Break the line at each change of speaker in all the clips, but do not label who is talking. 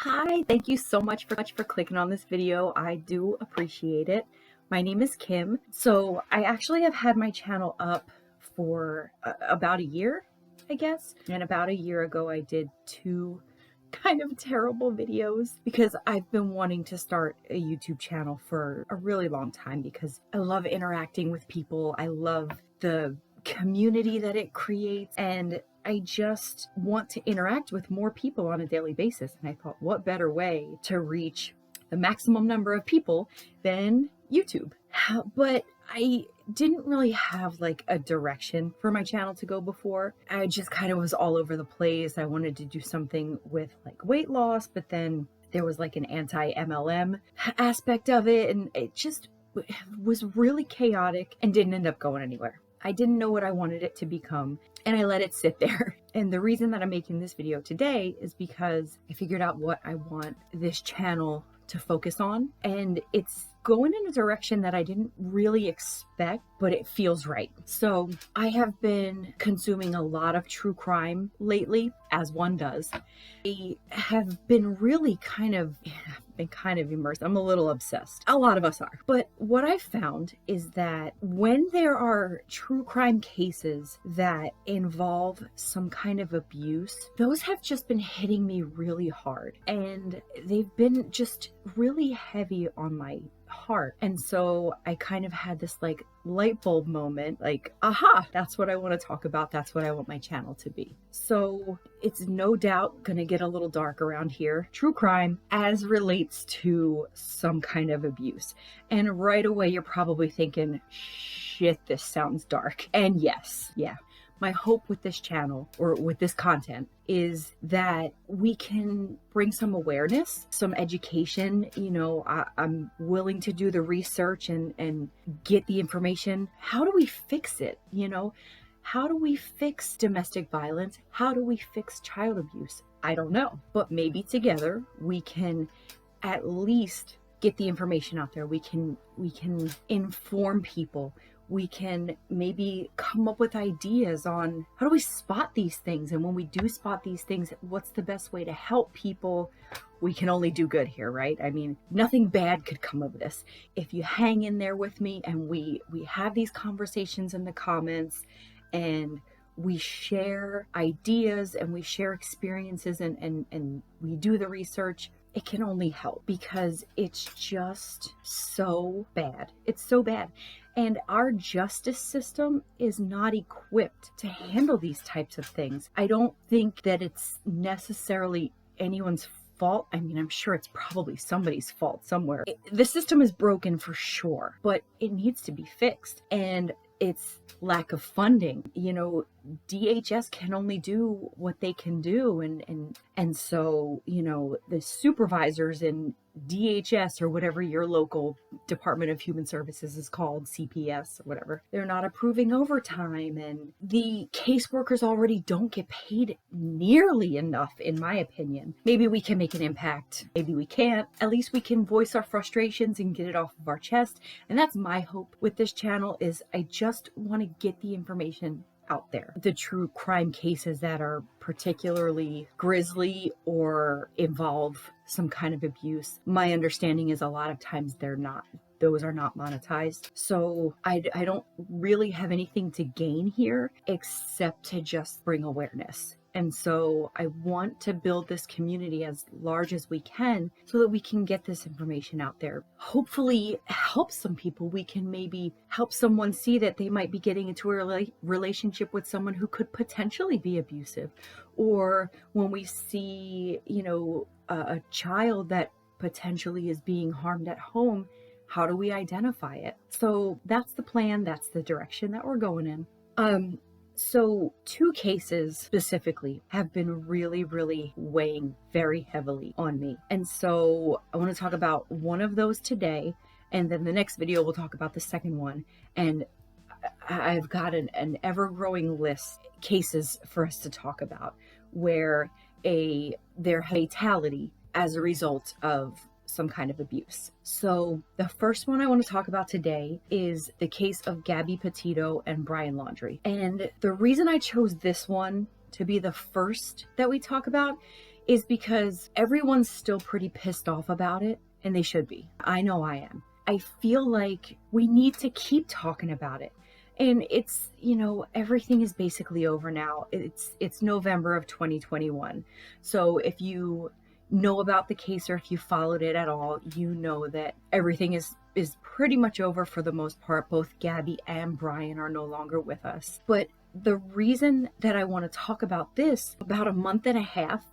Hi, thank you so much for clicking on this video. I do appreciate it. My name is Kim. So I actually have had my channel up for about a year, I guess. And about a year ago, I did two kind of terrible videos because I've been wanting to start a YouTube channel for a really long time because I love interacting with people. I love the community that it creates, and I just want to interact with more people on a daily basis. And I thought, what better way to reach the maximum number of people than YouTube? But I didn't really have like a direction for my channel to go before. I just kind of was all over the place. I wanted to do something with like weight loss, but then there was like an anti-MLM aspect of it, and it just was really chaotic and didn't end up going anywhere. I didn't know what I wanted it to become, and I let it sit there. And the reason that I'm making this video today is because I figured out what I want this channel to focus on, and it's going in a direction that I didn't really expect, but it feels right. So I have been consuming a lot of true crime lately, as one does. I have been really kind of immersed. I'm a little obsessed. A lot of us are. But what I've found is that when there are true crime cases that involve some kind of abuse, those have just been hitting me really hard. And they've been just really heavy on my heart. And so I kind of had this like light bulb moment, like, aha, that's what I want to talk about. That's what I want my channel to be. So it's no doubt gonna get a little dark around here. True crime as relates to some kind of abuse. And right away, you're probably thinking, shit, this sounds dark. And yes, yeah. My hope with this channel, or with this content, is that we can bring some awareness, some education. You know, I'm willing to do the research and get the information. How do we fix it? You know, how do we fix domestic violence? How do we fix child abuse? I don't know, but maybe together we can at least get the information out there. We can inform people. We can maybe come up with ideas on how do we spot these things, and when we do spot these things, what's the best way to help people? We can only do good here, right? I mean, nothing bad could come of this. If you hang in there with me and we have these conversations in the comments, and we share ideas and we share experiences, and we do the research, it can only help, because it's just so bad. It's so bad. And our justice system is not equipped to handle these types of things. I don't think that it's necessarily anyone's fault. I mean, I'm sure it's probably somebody's fault somewhere. The system is broken for sure, but it needs to be fixed. And it's lack of funding. You know, DHS can only do what they can do. And so, you know, the supervisors in DHS, or whatever your local Department of Human Services is called, CPS or whatever, they're not approving overtime, and the caseworkers already don't get paid nearly enough, in my opinion. Maybe we can make an impact. Maybe we can't. At least we can voice our frustrations and get it off of our chest. And that's my hope with this channel, is I just want to get the information out there. The true crime cases that are particularly grisly or involve some kind of abuse, my understanding is a lot of times those are not monetized. So I don't really have anything to gain here except to just bring awareness. And so I want to build this community as large as we can so that we can get this information out there. Hopefully help some people. We can maybe help someone see that they might be getting into a relationship with someone who could potentially be abusive. Or when we see, you know, a child that potentially is being harmed at home, how do we identify it? So that's the plan. That's the direction that we're going in. So two cases specifically have been really, really weighing very heavily on me. And so I want to talk about one of those today. And then the next video, we'll talk about the second one. And I've got an ever-growing list of cases for us to talk about where their fatality as a result of some kind of abuse. So the first one I want to talk about today is the case of Gabby, Petito, and Brian Laundrie. And the reason I chose this one to be the first that we talk about is because everyone's still pretty pissed off about it, and they should be. I know I am. I feel like we need to keep talking about it. And it's, everything is basically over now. It's November of 2021. So if you know about the case, or if you followed it at all, you know that everything is pretty much over for the most part. Both Gabby and Brian are no longer with us. But the reason that I want to talk about this, about a month and a half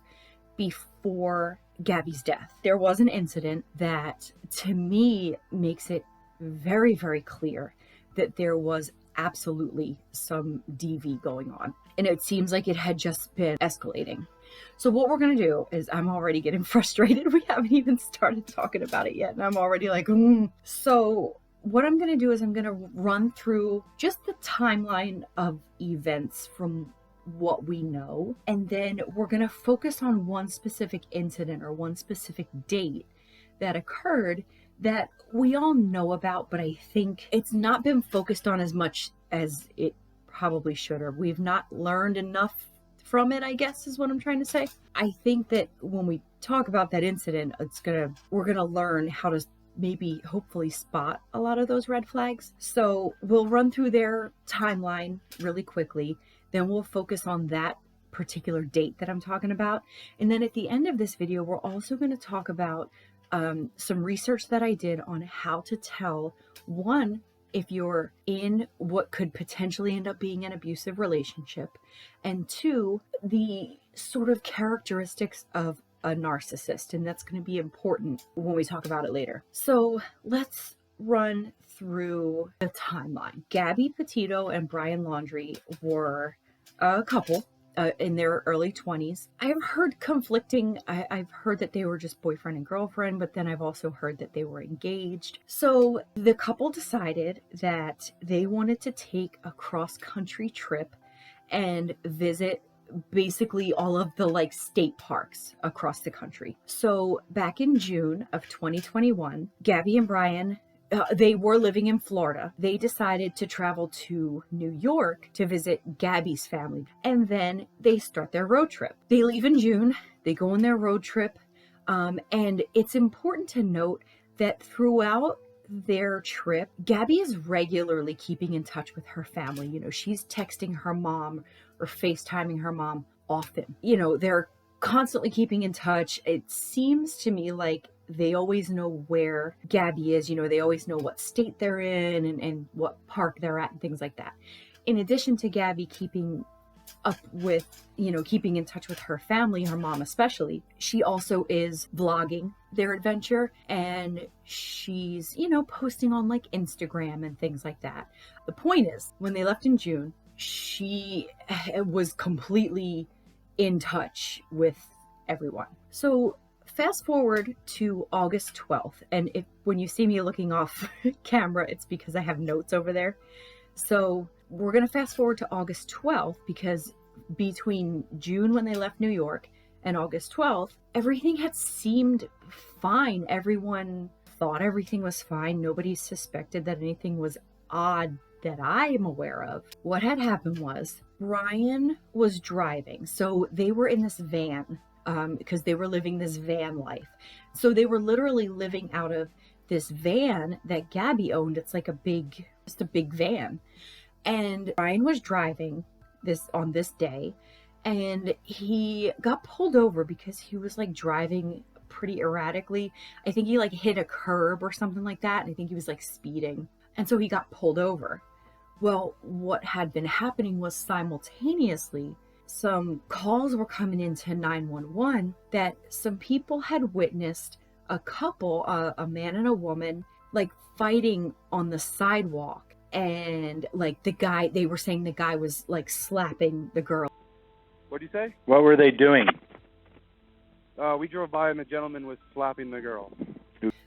before Gabby's death, there was an incident that to me makes it very, very clear that there was absolutely some DV going on. And it seems like it had just been escalating. So what we're going to do is, I'm already getting frustrated. We haven't even started talking about it yet. And I'm already like, So what I'm going to do is I'm going to run through just the timeline of events from what we know. And then we're going to focus on one specific incident or one specific date that occurred that we all know about, but I think it's not been focused on as much as it probably should have. We've not learned enough from it, I guess is what I'm trying to say. I think that when we talk about that incident, we're gonna learn how to maybe hopefully spot a lot of those red flags. So we'll run through their timeline really quickly, then we'll focus on that particular date that I'm talking about. And then at the end of this video, we're also going to talk about some research that I did on how to tell, one, if you're in what could potentially end up being an abusive relationship, and two, the sort of characteristics of a narcissist. And that's going to be important when we talk about it later. So let's run through the timeline. Gabby Petito and Brian Laundrie were a couple in their early 20s. I've heard conflicting. I've heard that they were just boyfriend and girlfriend, but then I've also heard that they were engaged. So the couple decided that they wanted to take a cross-country trip and visit basically all of the state parks across the country. So back in June of 2021, Gabby and Brian, they were living in Florida. They decided to travel to New York to visit Gabby's family. And then they start their road trip. They leave in June. They go on their road trip. And it's important to note that throughout their trip, Gabby is regularly keeping in touch with her family. She's texting her mom or FaceTiming her mom often. They're constantly keeping in touch. It seems to me like they always know where Gabby is. They always know what state they're in and what park they're at and things like that. In addition to Gabby keeping up with, keeping in touch with her family, her mom especially, she also is vlogging their adventure, and she's, posting on Instagram and things like that. The point is, when they left in June, she was completely in touch with everyone. So fast forward to August 12th, and when you see me looking off camera, it's because I have notes over there. So we're going to fast forward to August 12th, because between June when they left New York and August 12th, everything had seemed fine. Everyone thought everything was fine. Nobody suspected that anything was odd that I am aware of. What had happened was Brian was driving. So they were in this van because they were living this van life. So they were literally living out of this van that Gabby owned. It's like just a big van. And Brian was driving on this day, and he got pulled over because he was driving pretty erratically. I think he hit a curb or something like that. And I think he was speeding. And so he got pulled over. Well, what had been happening was simultaneously some calls were coming into 911 that some people had witnessed a couple, a man and a woman, fighting on the sidewalk. And they were saying the guy was slapping the girl.
What'd you say?
What were they doing?
We drove by and the gentleman was slapping the girl.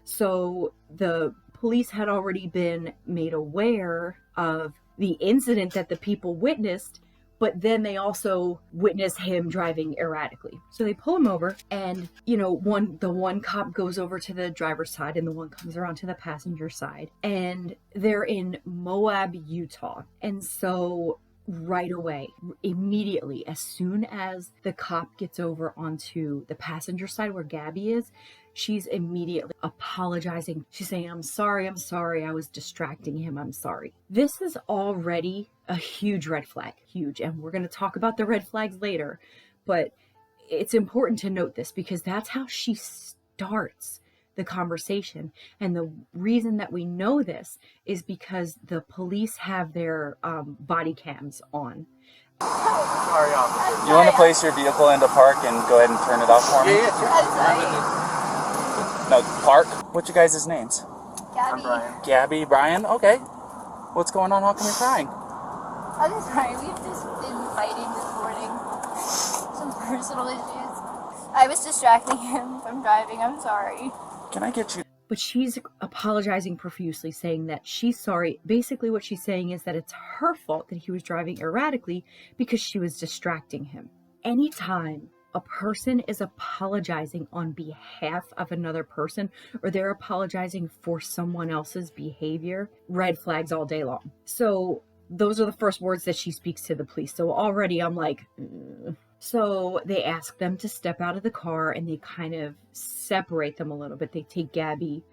So the police had already been made aware of the incident that the people witnessed, but then they also witnessed him driving erratically. So they pull him over, and the one cop goes over to the driver's side and the one comes around to the passenger side, and they're in Moab, Utah. And so right away, immediately, as soon as the cop gets over onto the passenger side where Gabby is, she's immediately apologizing. She's saying, I'm sorry, I was distracting him, I'm sorry. This is already a huge red flag, huge. And we're going to talk about the red flags later, but it's important to note this because that's how she starts the conversation. And the reason that we know this is because the police have their body cams on.
Sorry, officer.
You want to place your vehicle into park and go ahead and turn it off for me? No, park. What's your guys' names?
Gabby.
I'm Brian.
Gabby, Brian? Okay. What's going on? How come you're crying?
I'm sorry, we've just been fighting this morning. Some personal issues. I was distracting him from driving, I'm sorry.
Can I get you?
But she's apologizing profusely, saying that she's sorry. Basically what she's saying is that it's her fault that he was driving erratically because she was distracting him. Anytime a person is apologizing on behalf of another person, or they're apologizing for someone else's behavior, red flags all day long. So those are the first words that she speaks to the police. So already I'm like, So they ask them to step out of the car and they kind of separate them a little bit. They take Gabby,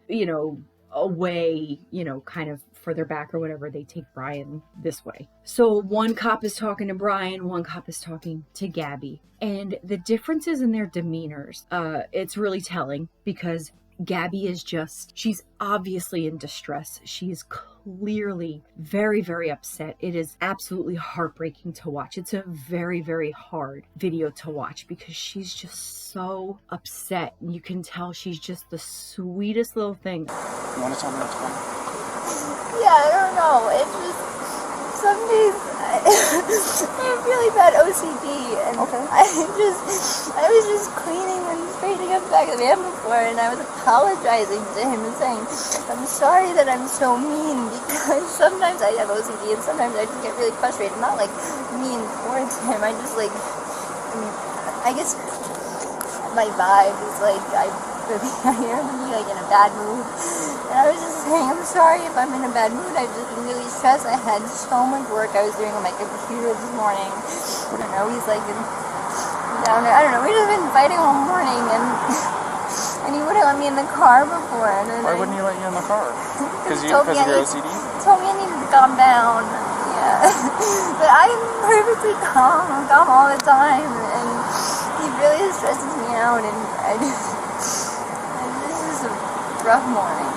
away, kind of further back or whatever. They take Brian this way. So one cop is talking to Brian, one cop is talking to Gabby. And the differences in their demeanors, it's really telling because Gabby is she's obviously in distress. She is clearly very, very upset. It is absolutely heartbreaking to watch. It's a very, very hard video to watch because she's just so upset. You can tell she's just the sweetest little thing.
You want to tell me what's going on?
Yeah, I don't know. It's just, some days I have really bad OCD and
Okay.
I was just cleaning and straightening up the back of the van before and I was apologizing to him and saying, I'm sorry that I'm so mean because sometimes I have OCD and sometimes I just get really frustrated. Not like mean towards him, I guess my vibe is like, I hear him be like in a bad mood. And I was just saying, I'm sorry if I'm in a bad mood. I've just been really stressed. I had so much work I was doing on my computer this morning. I don't know, he's like down there. I don't know, we've just been fighting all morning and he wouldn't let me in the car before. And then
Why wouldn't he let you in the car? Because of your OCD?
He told me I needed to calm down. Yeah. But I'm perfectly calm. I'm calm all the time. And he really stresses me out. And this is a rough morning.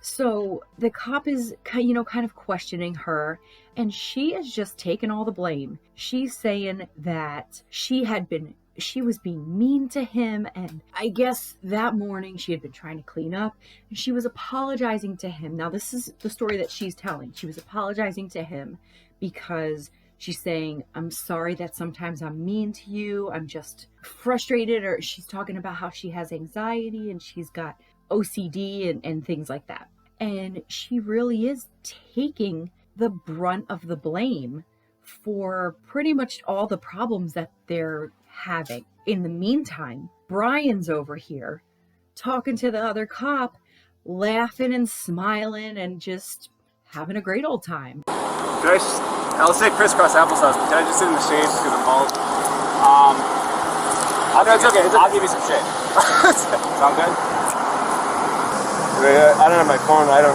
So the cop is, kind of questioning her, and she is just taking all the blame. She's saying that she was being mean to him, and I guess that morning she had been trying to clean up, and she was apologizing to him. Now, this is the story that she's telling. She was apologizing to him because she's saying, I'm sorry that sometimes I'm mean to you. I'm just frustrated, or she's talking about how she has anxiety and she's got OCD and things like that. And she really is taking the brunt of the blame for pretty much all the problems that they're having. In the meantime, Brian's over here talking to the other cop, laughing and smiling and just having a great old time.
I'll say crisscross applesauce, but can I just sit in the shade because I'm bald? It's okay. I'll give you some shade. Sound good? I don't have my phone. I don't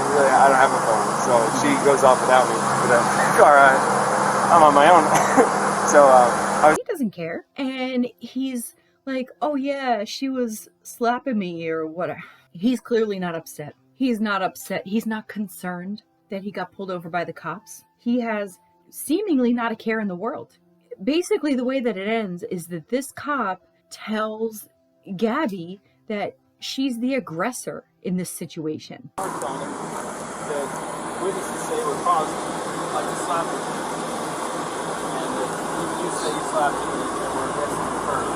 have a phone, so she goes off without me. But I'm on my own. So
he doesn't care, and he's like, "Oh yeah, she was slapping me or whatever." He's clearly not upset. He's not upset. He's not concerned that he got pulled over by the cops. He has seemingly not a care in the world. Basically, the way that it ends is that this cop tells Gabby that she's the aggressor in this situation.
The witnesses say it was positive, like you slapped him. And you say you slapped him and we're aggressive first.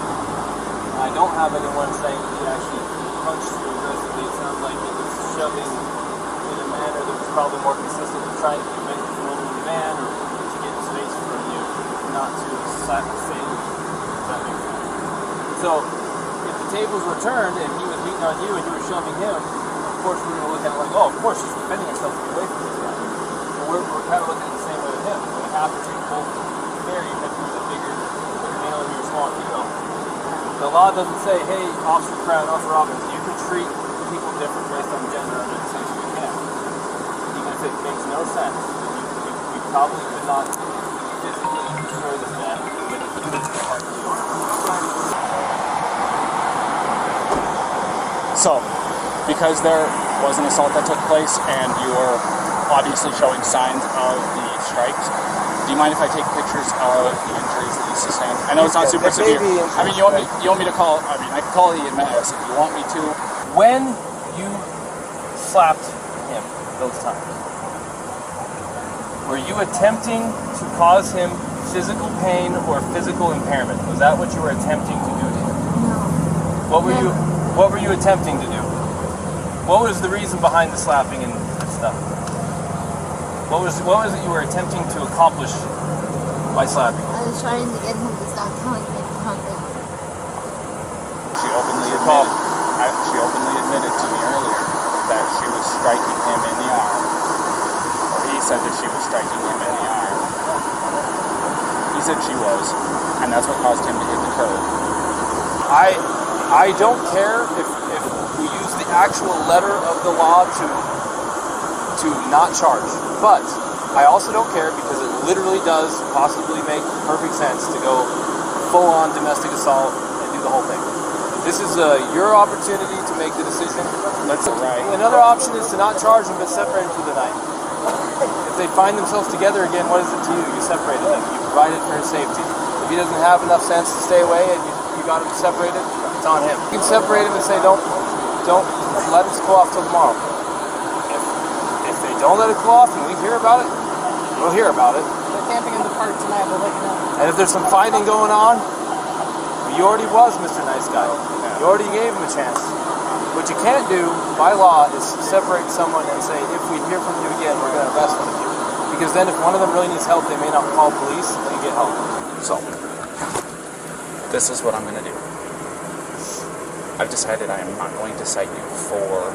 I don't have anyone saying that he actually punched you aggressively. It sounds like he was shoving in a manner that was probably more consistent with trying to prevent you from moving the van or to get space from you, not to slap the same. Does that make sense? So, if the tables were turned and he was beating on you and you were shoving him, of course we're going to look at it like, oh, of course she's defending herself away from this guy. But we're kind of looking at the same way with him. If African bull, very bigger male and your small female. The law doesn't say, hey, Officer Crown, Officer Robbins, you can treat people different based on gender under the section you can. Even if it makes no sense, you probably could not physically destroy this man with a heart.
So, because there was an assault that took place and you were obviously showing signs of the strikes, do you mind if I take pictures of the injuries that you sustained? I know it's not super severe. I mean, you want me to call, I mean, I can call the EMS if you want me to.
When you slapped him those times, were you attempting to cause him physical pain or physical impairment? Was that what you were attempting to do to him?
No.
What were you attempting to do? What was the reason behind the slapping and stuff? What was it you were attempting to accomplish by slapping?
I was trying to get him to stop telling me something.
She openly admitted to me earlier that she was striking him in the arm. Or he said that she was striking him in the arm. He said she was, and that's what caused him to hit the curb.
I don't care if we use the actual letter of the law to not charge, but I also don't care because it literally does possibly make perfect sense to go full-on domestic assault and do the whole thing. This is your opportunity to make the decision. Another option is to not charge them but separate them for the night. If they find themselves together again, what is it to you? You separated them. You provided for his safety. If he doesn't have enough sense to stay away and you got him separated, it's on him. You can separate him and say, don't let us cool off till tomorrow. If they don't let it cool off and we hear about it, we'll hear about it.
They're camping in the park tonight, we'll let you know.
And if there's some fighting going on, you already was Mr. Nice Guy. You already gave him a chance. What you can't do by law is separate someone and say, if we hear from you again, we're going to arrest one of you. Because then if one of them really needs help, they may not call police and get help.
So, this is what I'm going to do. I've decided I am not going to cite you for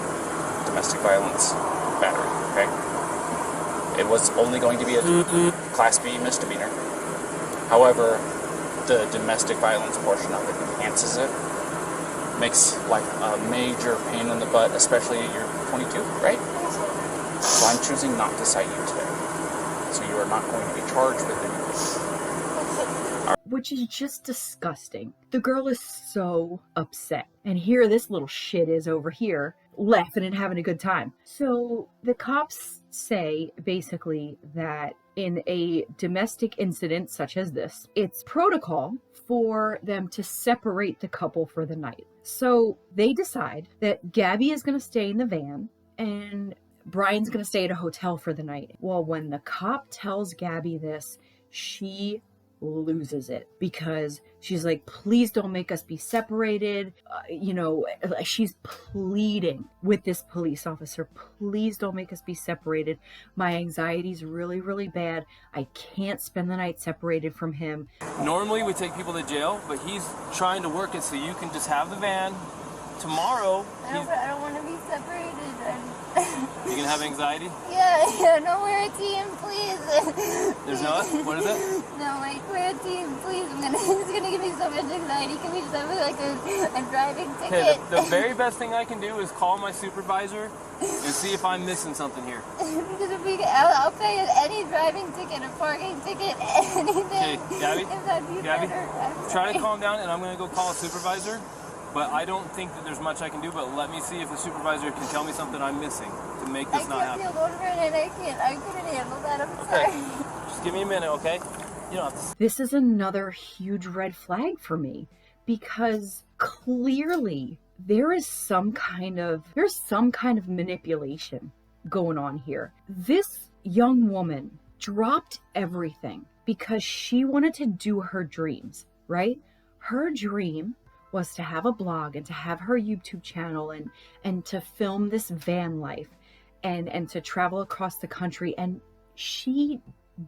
domestic violence battery, okay? It was only going to be a Class B misdemeanor. However, the domestic violence portion of it enhances it. Makes life a major pain in the butt, especially you're 22, right? So I'm choosing not to cite you today. So you are not going to be charged with anything.
Which is just disgusting. The girl is so upset. And here this little shit is over here, laughing and having a good time. So the cops say, basically, that in a domestic incident such as this, it's protocol for them to separate the couple for the night. So they decide that Gabby is going to stay in the van and Brian's going to stay at a hotel for the night. Well, when the cop tells Gabby this, she loses it because she's like, please don't make us be separated. She's pleading with this police officer, please don't make us be separated. My anxiety's really, really bad. I can't spend the night separated from him.
Normally we take people to jail, but he's trying to work it so you can just have the van. Tomorrow,
I don't want to be separated.
You can have anxiety?
Yeah, no, we're a team, please.
There's no, what is it?
No, like, we're a team, please. It's gonna give me so much anxiety. Can we just have like a driving ticket?
Okay, the very best thing I can do is call my supervisor and see if I'm missing something here.
Because I'll pay any driving ticket, a parking ticket, anything.
Okay, Gabby,
If that'd be
Gabby,
better.
try to calm down and I'm gonna go call a supervisor. But I don't think that there's much I can do, but let me see if the supervisor can tell me something I'm missing to make this not happen.
I can't feel over it and I couldn't handle that, I'm sorry.
Just give me a minute, okay? You don't have to...
This is another huge red flag for me because clearly there's some kind of manipulation going on here. This young woman dropped everything because she wanted to do her dreams, right? Her dream was to have a blog and to have her YouTube channel and to film this van life and to travel across the country. And she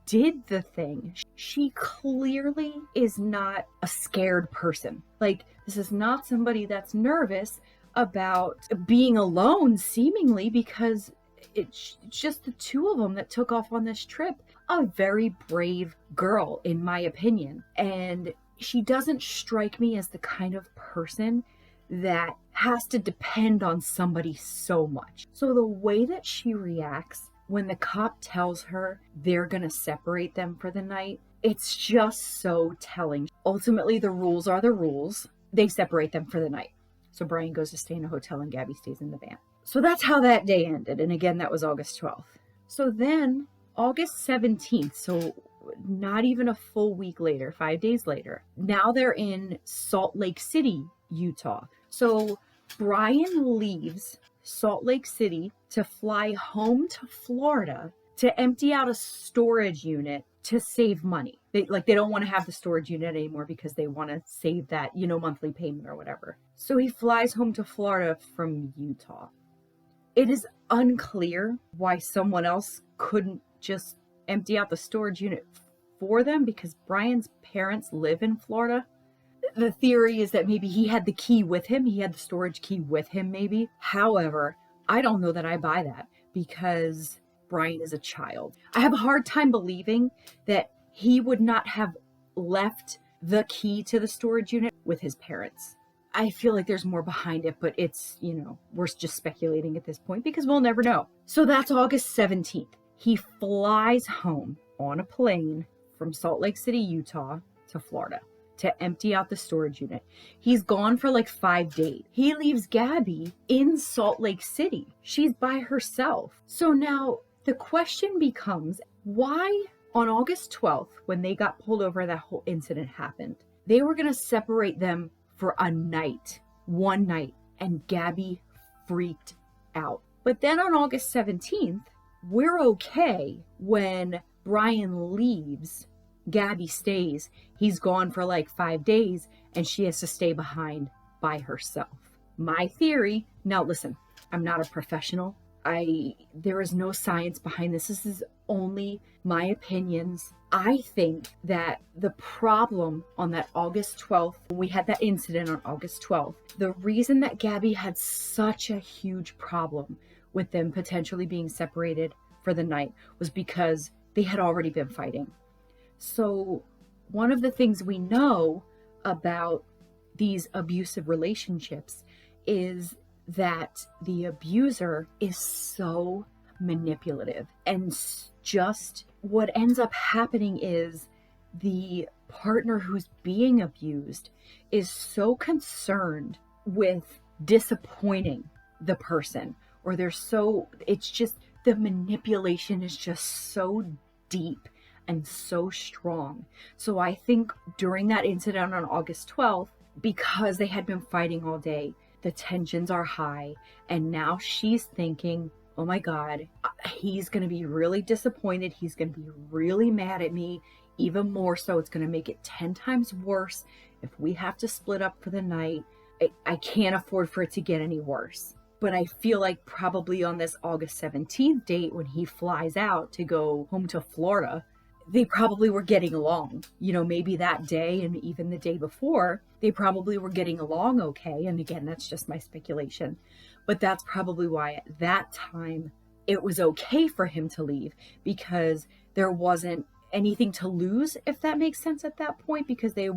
did the thing. She clearly is not a scared person. Like, this is not somebody that's nervous about being alone, seemingly, because it's just the two of them that took off on this trip. a very brave girl, in my opinion. And she doesn't strike me as the kind of person that has to depend on somebody so much. So the way that she reacts when the cop tells her they're gonna separate them for the night, it's just so telling. Ultimately, the rules are the rules. They separate them for the night. So Brian goes to stay in a hotel and Gabby stays in the van. So that's how that day ended. And again, that was August 12th. So then August 17th, so not even a full week later, 5 days later, now they're in Salt Lake City, Utah. So Brian leaves Salt Lake City to fly home to Florida to empty out a storage unit to save money. They don't want to have the storage unit anymore because they want to save that, monthly payment or whatever. So he flies home to Florida from Utah. It is unclear why someone else couldn't just empty out the storage unit for them, because Brian's parents live in Florida. The theory is that maybe he had the key with him. He had the storage key with him, maybe. However, I don't know that I buy that, because Brian is a child. I have a hard time believing that he would not have left the key to the storage unit with his parents. I feel like there's more behind it, but it's, we're just speculating at this point because we'll never know. So that's August 17th. He flies home on a plane from Salt Lake City, Utah to Florida to empty out the storage unit. He's gone for like 5 days. He leaves Gabby in Salt Lake City. She's by herself. So now the question becomes, why on August 12th, when they got pulled over, that whole incident happened, they were going to separate them for a night, one night, and Gabby freaked out. But then on August 17th, we're okay when Brian leaves, Gabby stays. He's gone for like 5 days and she has to stay behind by herself. My theory, now listen, I'm not a professional. There is no science behind this. This is only my opinions. I think that the problem on that August 12th, when we had that incident on August 12th, the reason that Gabby had such a huge problem with them potentially being separated for the night was because they had already been fighting. So one of the things we know about these abusive relationships is that the abuser is so manipulative, and just what ends up happening is the partner who's being abused is so concerned with disappointing the person, or it's just the manipulation is just so deep and so strong. So I think during that incident on August 12th, because they had been fighting all day, the tensions are high, and now she's thinking, oh my God, he's going to be really disappointed. He's going to be really mad at me. Even more so, it's going to make it 10 times worse if we have to split up for the night. I can't afford for it to get any worse. But I feel like probably on this August 17th date, when he flies out to go home to Florida, they probably were getting along. Maybe that day and even the day before, they probably were getting along okay. And again, that's just my speculation. But that's probably why at that time it was okay for him to leave, because there wasn't anything to lose, if that makes sense at that point, because they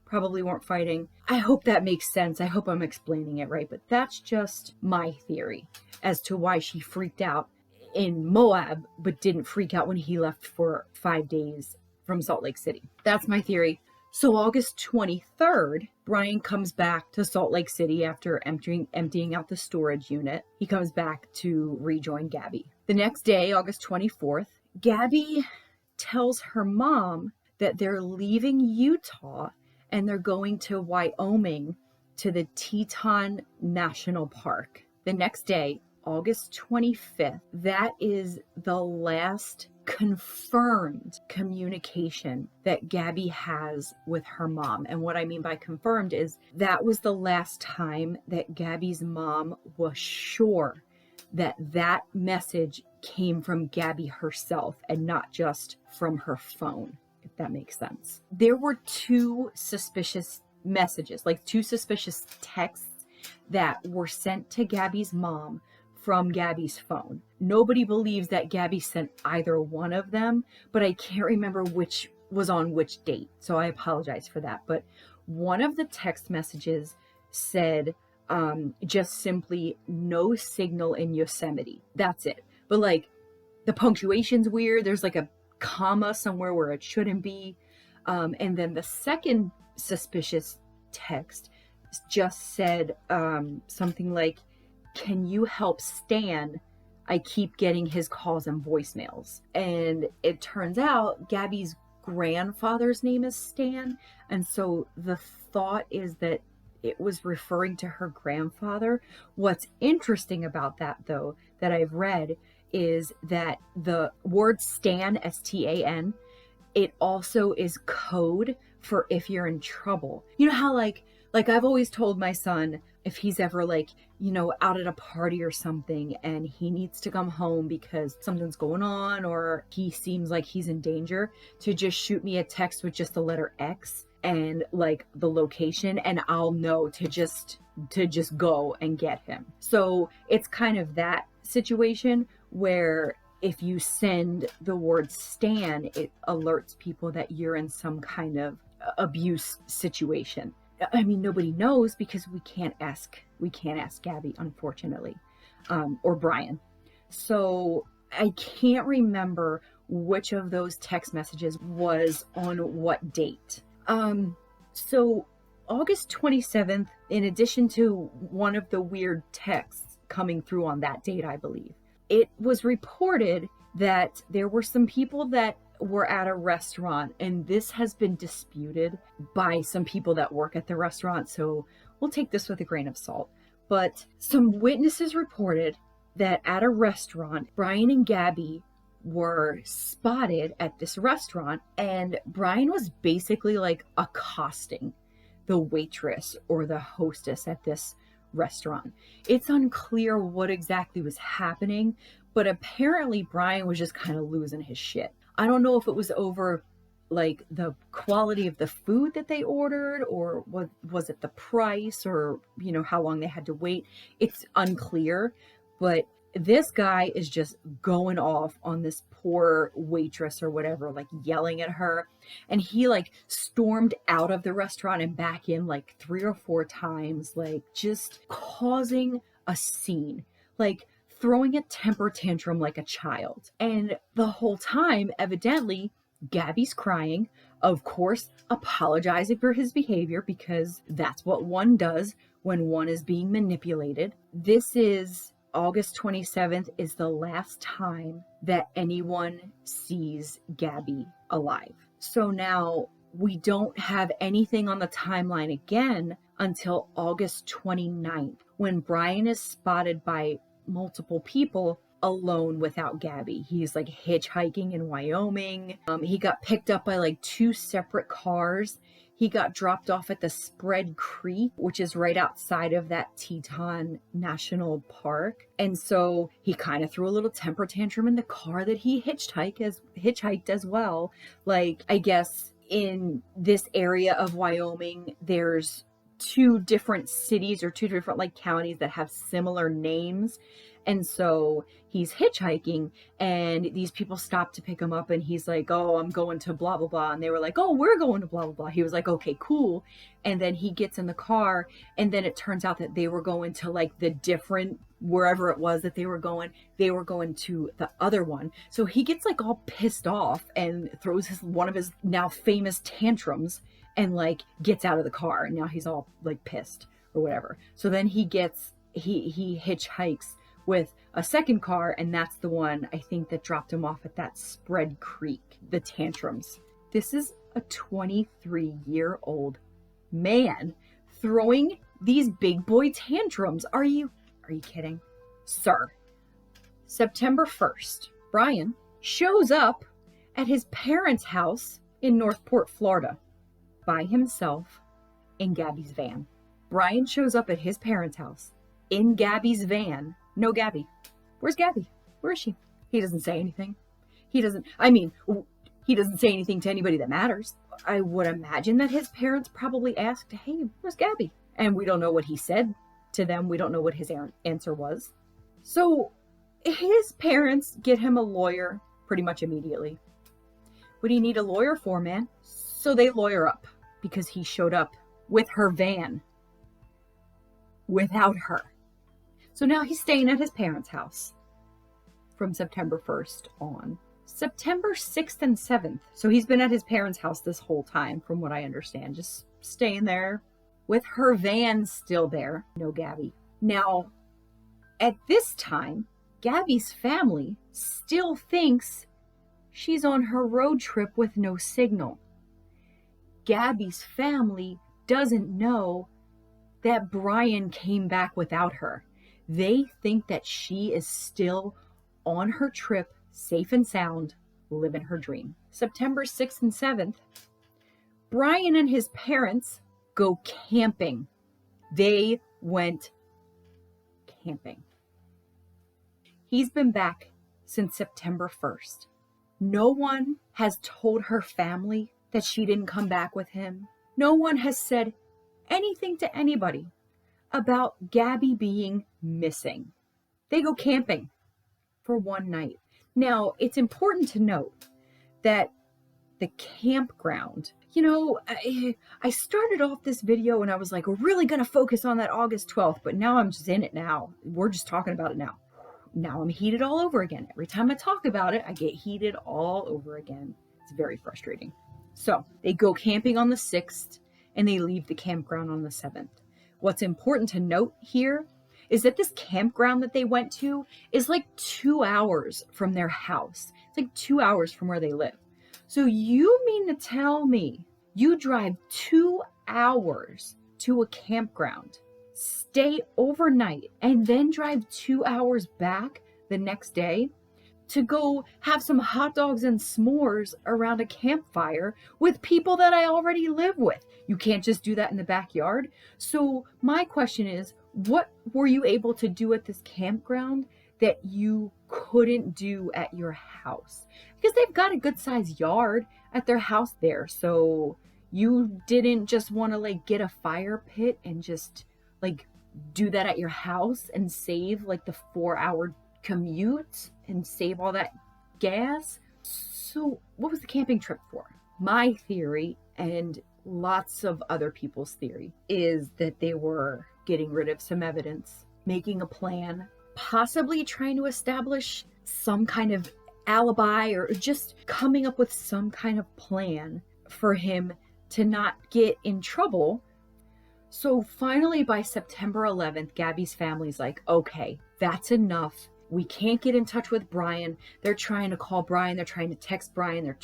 probably weren't fighting. I hope that makes sense. I hope I'm explaining it right, but that's just my theory as to why she freaked out in Moab, but didn't freak out when he left for 5 days from Salt Lake City. That's my theory. So August 23rd, Brian comes back to Salt Lake City after emptying out the storage unit. He comes back to rejoin Gabby. The next day, August 24th, Gabby tells her mom that they're leaving Utah and they're going to Wyoming to the Teton National Park. The next day, August 25th, that is the last confirmed communication that Gabby has with her mom. And what I mean by confirmed is that was the last time that Gabby's mom was sure that that message came from Gabby herself and not just from her phone, if that makes sense. There were 2 suspicious messages, like 2 suspicious texts that were sent to Gabby's mom from Gabby's phone. Nobody believes that Gabby sent either one of them, but I can't remember which was on which date, so I apologize for that. But one of the text messages said just simply no signal in Yosemite. That's it. But like the punctuation's weird. There's like a comma somewhere where it shouldn't be. And then the second suspicious text just said something like, can you help Stan? I keep getting his calls and voicemails. And it turns out Gabby's grandfather's name is Stan. And so the thought is that it was referring to her grandfather. What's interesting about that, though, that I've read is that the word Stan, S-T-A-N, it also is code for if you're in trouble. You know how like I've always told my son, if he's ever like, you know, out at a party or something and he needs to come home because something's going on or he seems like he's in danger, to just shoot me a text with just the letter X and like the location, and I'll know to just go and get him. So it's kind of that situation where if you send the word Stan, it alerts people that you're in some kind of abuse situation. I mean, nobody knows because we can't ask Gabby, unfortunately, or Brian. So I can't remember which of those text messages was on what date. So August 27th, in addition to one of the weird texts coming through on that date, I believe, it was reported that there were some people that were at a restaurant, and this has been disputed by some people that work at the restaurant, so we'll take this with a grain of salt. But some witnesses reported that at a restaurant, Brian and Gabby were spotted at this restaurant, and Brian was basically like accosting the waitress or the hostess at this restaurant. It's unclear what exactly was happening, but apparently Brian was just kind of losing his shit. I don't know if it was over like the quality of the food that they ordered, or what was it, the price, or you know how long they had to wait. It's unclear, but this guy is just going off on this poor waitress or whatever, like yelling at her. And he like stormed out of the restaurant and back in like 3 or 4 times, like just causing a scene, like throwing a temper tantrum like a child. And the whole time, evidently, Gabby's crying, of course, apologizing for his behavior because that's what one does when one is being manipulated. This is August 27th is the last time that anyone sees Gabby alive. So now we don't have anything on the timeline again until August 29th, when Brian is spotted by multiple people alone without Gabby. He's like hitchhiking in Wyoming. He got picked up by like 2 separate cars. He got dropped off at the Spread Creek, which is right outside of that Teton National Park. And so he kind of threw a little temper tantrum in the car that he hitchhiked as well. Like, I guess in this area of Wyoming, there's 2 different cities or 2 different like counties that have similar names. And so he's hitchhiking and these people stopped to pick him up and he's like, oh, I'm going to blah, blah, blah. And they were like, oh, we're going to blah, blah, blah. He was like, okay, cool. And then he gets in the car and then it turns out that they were going to like the different, wherever it was that they were going to the other one. So he gets like all pissed off and throws one of his now famous tantrums and like gets out of the car. And now he's all like pissed or whatever. So then he hitchhikes with a second car, and that's the one I think that dropped him off at that Spread Creek, the tantrums. This is a 23-year-old man throwing these big boy tantrums. Are you kidding? Sir. September 1st, Brian shows up at his parents' house in Northport, Florida, by himself in Gabby's van. Brian shows up at his parents' house in Gabby's van. No Gabby. Where's Gabby? Where is she? He doesn't say anything. He doesn't say anything to anybody that matters. I would imagine that his parents probably asked, hey, where's Gabby? And we don't know what he said to them. We don't know what his answer was. So his parents get him a lawyer pretty much immediately. What do you need a lawyer for, man? So they lawyer up because he showed up with her van without her. So now he's staying at his parents' house from September 1st on. September 6th and 7th. So he's been at his parents' house this whole time, from what I understand, just staying there with her van still there. No Gabby. Now, at this time, Gabby's family still thinks she's on her road trip with no signal. Gabby's family doesn't know that Brian came back without her. They think that she is still on her trip, safe and sound, living her dream. September 6th and 7th, Brian and his parents go camping. They went camping. He's been back since September 1st. No one has told her family that she didn't come back with him. No one has said anything to anybody about Gabby being missing. They go camping for one night. Now, it's important to note that the campground, I started off this video and I was like, we're really going to focus on that August 12th, but now I'm just in it now. We're just talking about it now. Now I'm heated all over again. Every time I talk about it, I get heated all over again. It's very frustrating. So they go camping on the 6th and they leave the campground on the 7th. What's important to note here is that this campground that they went to is like 2 hours from their house. It's like 2 hours from where they live. So you mean to tell me you drive 2 hours to a campground, stay overnight, and then drive 2 hours back the next day to go have some hot dogs and s'mores around a campfire with people that I already live with? You can't just do that in the backyard. So my question is, what were you able to do at this campground that you couldn't do at your house? Because they've got a good sized yard at their house there. So you didn't just want to get a fire pit and just do that at your house and save the 4-hour commute and save all that gas? So what was the camping trip for? My theory, and lots of other people's theory, is that they were getting rid of some evidence, making a plan, possibly trying to establish some kind of alibi, or just coming up with some kind of plan for him to not get in trouble. So finally, by September 11th, Gabby's family's like, okay, that's enough. We can't get in touch with Brian. They're trying to call Brian. They're trying to text Brian. They're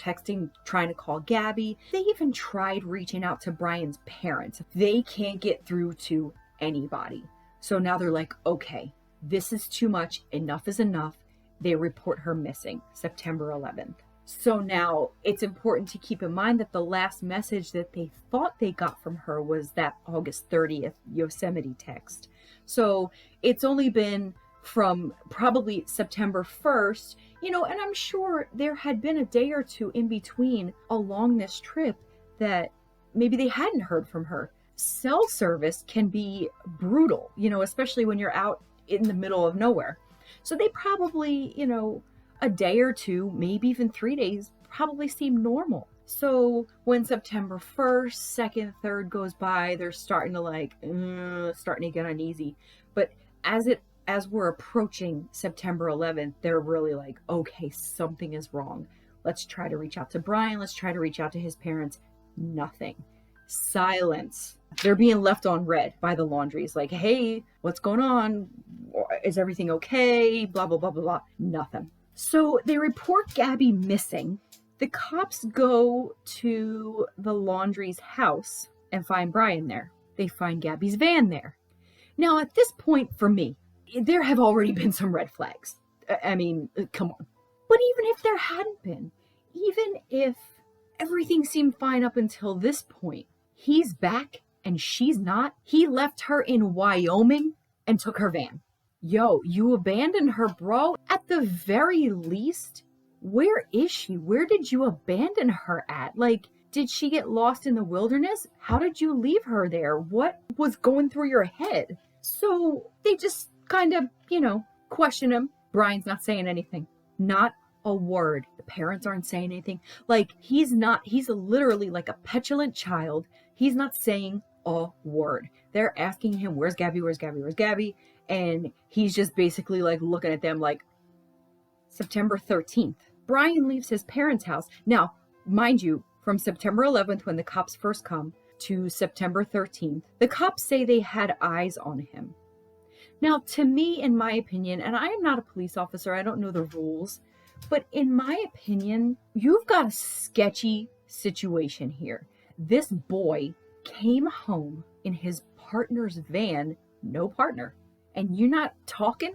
trying to call Gabby. They even tried reaching out to Brian's parents. They can't get through to anybody. So now they're like, okay, this is too much. Enough is enough. They report her missing September 11th. So now it's important to keep in mind that the last message that they thought they got from her was that August 30th Yosemite text. So it's only been from probably September 1st, and I'm sure there had been a day or two in between along this trip that maybe they hadn't heard from her. Cell service can be brutal, especially when you're out in the middle of nowhere. So they probably, a day or two, maybe even 3 days, probably seemed normal. So when September 1st, 2nd, 3rd goes by, they're starting to get uneasy. But as we're approaching September 11th, they're really like, okay, something is wrong. Let's try to reach out to Brian. Let's try to reach out to his parents. Nothing. Silence. They're being left on red by the Laundries. Like, hey, what's going on? Is everything okay? Blah, blah, blah, blah, blah. Nothing. So they report Gabby missing. The cops go to the Laundrie's house and find Brian there. They find Gabby's van there. Now, at this point, for me, there have already been some red flags. I mean, come on. But even if there hadn't been, even if everything seemed fine up until this point, he's back and she's not. He left her in Wyoming and took her van. Yo, you abandoned her, bro. At the very least, where is she? Where did you abandon her at? Did she get lost in the wilderness? How did you leave her there? What was going through your head? So they just kind of, Question him. Brian's not saying anything. Not a word. The parents aren't saying anything. Like, he's literally like a petulant child. He's not saying a word. They're asking him, where's Gabby? Where's Gabby? Where's Gabby? And he's just basically like looking at them like, September 13th. Brian leaves his parents' house. Now, mind you, from September 11th, when the cops first come, to September 13th, the cops say they had eyes on him. Now, to me, in my opinion, and I am not a police officer, I don't know the rules, but in my opinion, you've got a sketchy situation here. This boy came home in his partner's van, no partner, and you're not talking?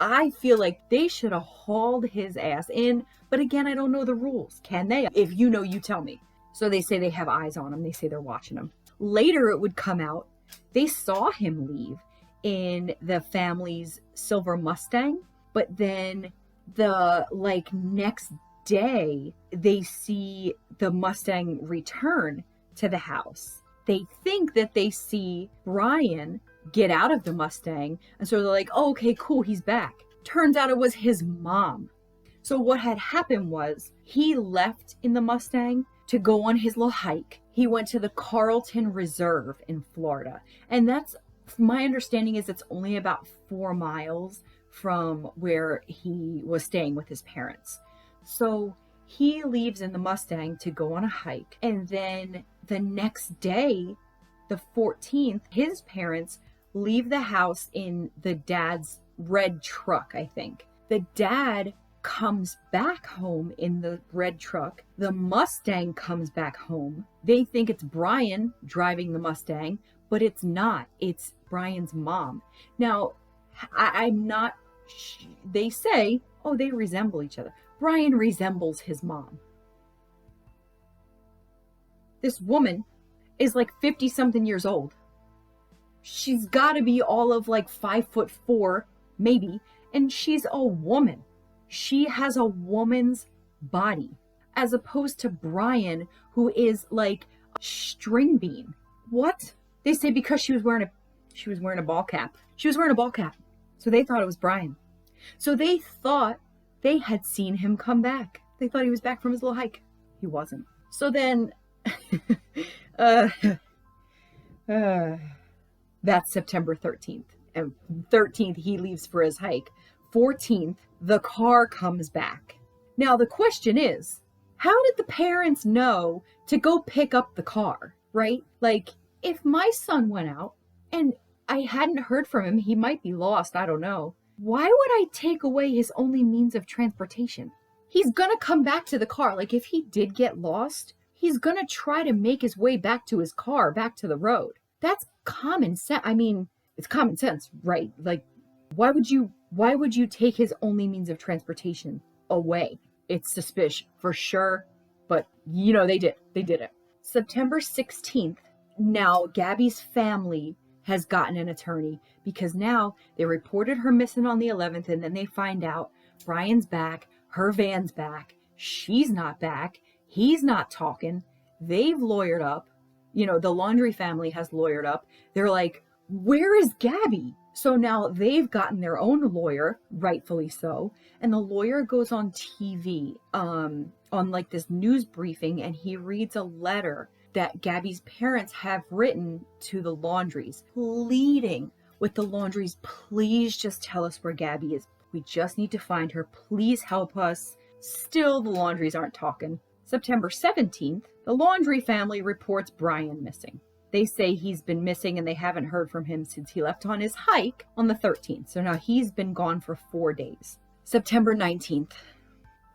I feel like they should have hauled his ass in, but again, I don't know the rules. Can they? If you know, you tell me. So they say they have eyes on him. They say they're watching him. Later, it would come out, they saw him leave in the family's silver Mustang, but then the next day, they see the Mustang return to the house. They think that they see Brian get out of the Mustang, and so they're like, oh, okay, cool, he's back. Turns out it was his mom. So what had happened was he left in the Mustang to go on his little hike. He went to the Carlton Reserve in Florida, and that's, my understanding is, it's only about 4 miles from where he was staying with his parents. So he leaves in the Mustang to go on a hike, and then the next day, the 14th, his parents leave the house in the dad's red truck, I think. The dad comes back home in the red truck. The Mustang comes back home. They think it's Brian driving the Mustang, but it's not. It's Brian's mom. Now, I'm not, they say, oh, they resemble each other. Brian resembles his mom. This woman is like 50 something years old. She's got to be all of like 5'4", maybe. And she's a woman. She has a woman's body, as opposed to Brian, who is like a string bean. What? They say because she was wearing a ball cap. She was wearing a ball cap. So they thought it was Brian. So they thought they had seen him come back. They thought he was back from his little hike. He wasn't. So then, that's September 13th. And 13th, he leaves for his hike. 14th, the car comes back. Now, the question is, how did the parents know to go pick up the car, right? Like, if my son went out and I hadn't heard from him, he might be lost, I don't know. Why would I take away his only means of transportation? He's gonna come back to the car. Like, if he did get lost, he's gonna try to make his way back to his car, back to the road. That's common sense. I mean, it's common sense, right? Like, why would you take his only means of transportation away? It's suspicious for sure, but you know, they did it. September 16th, now Gabby's family has gotten an attorney because now they reported her missing on the 11th, and then they find out Brian's back, her van's back, she's not back, he's not talking. They've lawyered up. You know, the Laundrie family has lawyered up. They're like, where is Gabby? So now they've gotten their own lawyer, rightfully so. And the lawyer goes on TV, on like this news briefing, and he reads a letter that Gabby's parents have written to the Laundries, pleading with the Laundries, please just tell us where Gabby is. We just need to find her. Please help us. Still, the Laundries aren't talking. September 17th, the Laundrie family reports Brian missing. They say he's been missing and they haven't heard from him since he left on his hike on the 13th. So now he's been gone for 4 days. September 19th.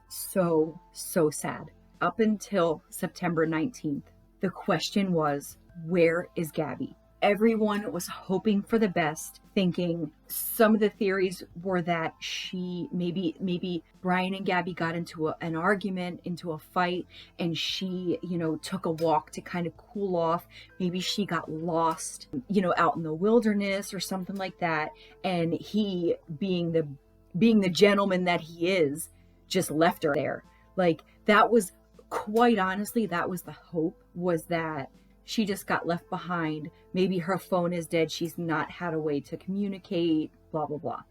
So sad. Up until September 19th, the question was, where is Gabby? Everyone was hoping for the best, thinking some of the theories were that maybe Brian and Gabby got into an argument, into a fight, and she, took a walk to kind of cool off. Maybe she got lost, out in the wilderness or something like that. And he, being the gentleman that he is, just left her there. Like, that was, quite honestly, that was the hope, was that she just got left behind. Maybe her phone is dead. She's not had a way to communicate, blah, blah, blah.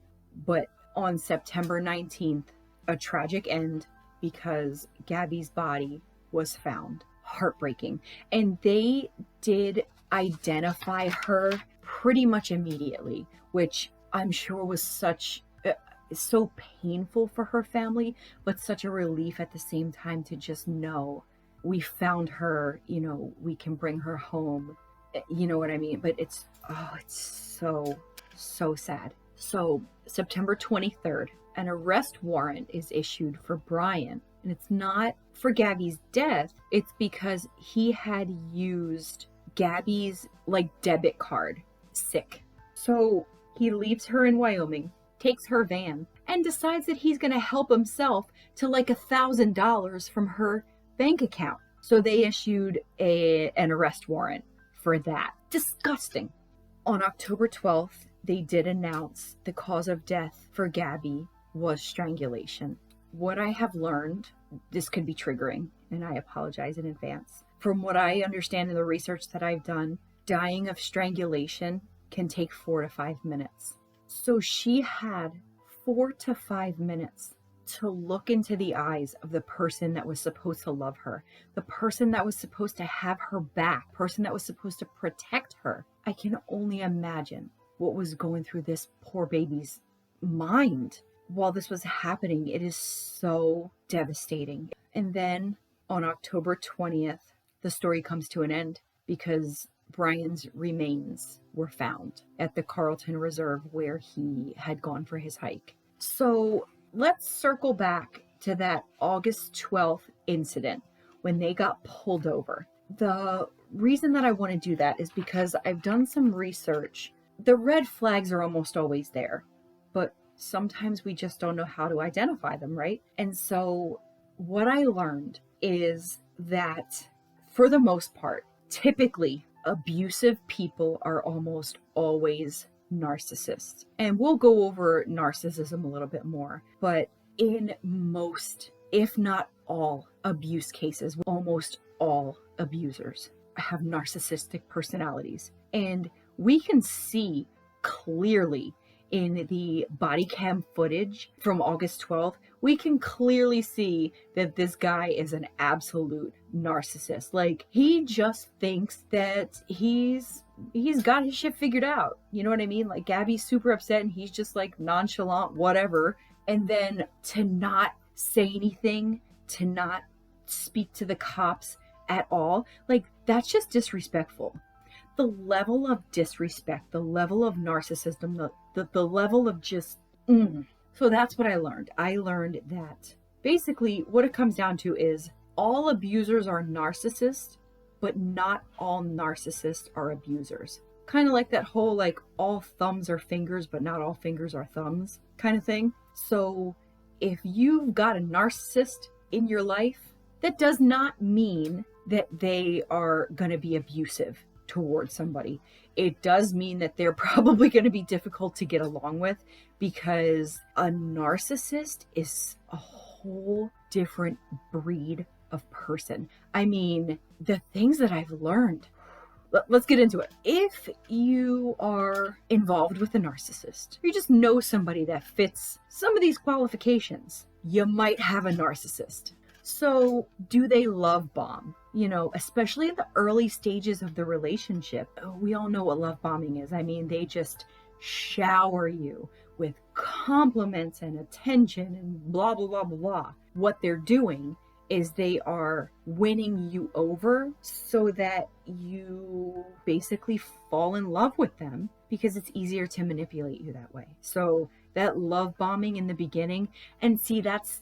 But On September 19th, a tragic end because Gabby's body was found. Heartbreaking. And they did identify her pretty much immediately, which I'm sure was so painful for her family, but such a relief at the same time to just know we found her, we can bring her home. You know what I mean? But it's so sad. So September 23rd, an arrest warrant is issued for Brian. And it's not for Gabby's death. It's because he had used Gabby's debit card sick. So he leaves her in Wyoming, takes her van, and decides that he's going to help himself to $1,000 from her bank account. So they issued an arrest warrant for that. Disgusting. On October 12th, they did announce the cause of death for Gabby was strangulation. What I have learned, this could be triggering, and I apologize in advance. From what I understand in the research that I've done, dying of strangulation can take 4 to 5 minutes. So she had 4 to 5 minutes to look into the eyes of the person that was supposed to love her, the person that was supposed to have her back, person that was supposed to protect her. I can only imagine what was going through this poor baby's mind while this was happening. It is so devastating. And then on October 20th, the story comes to an end because Brian's remains were found at the Carlton Reserve where he had gone for his hike. So let's circle back to that August 12th incident when they got pulled over. The reason that I want to do that is because I've done some research. The red flags are almost always there, but sometimes we just don't know how to identify them, right? And so what I learned is that for the most part, typically abusive people are almost always narcissists. And we'll go over narcissism a little bit more, but in most, if not all abuse cases, almost all abusers have narcissistic personalities. And we can see clearly in the body cam footage from August 12th, we can clearly see that this guy is an absolute narcissist. He just thinks that he's got his shit figured out. You know what I mean? Gabby's super upset and he's just nonchalant, whatever. And then to not say anything, to not speak to the cops at all, that's just disrespectful. The level of disrespect, the level of narcissism, the level of just... So that's what I learned. I learned that basically what it comes down to is all abusers are narcissists, but not all narcissists are abusers. Kind of like that whole all thumbs are fingers, but not all fingers are thumbs kind of thing. So if you've got a narcissist in your life, that does not mean that they are going to be abusive towards somebody. It does mean that they're probably going to be difficult to get along with, because a narcissist is a whole different breed of person. I mean, the things that I've learned. Let's get into it. If you are involved with a narcissist, or you just know somebody that fits some of these qualifications, you might have a narcissist. So do they love bomb? Especially in the early stages of the relationship. We all know what love bombing is. I mean, they just shower you with compliments and attention and blah, blah, blah, blah, blah. What they're doing is they are winning you over so that you basically fall in love with them, because it's easier to manipulate you that way. So that love bombing in the beginning, and see, that's...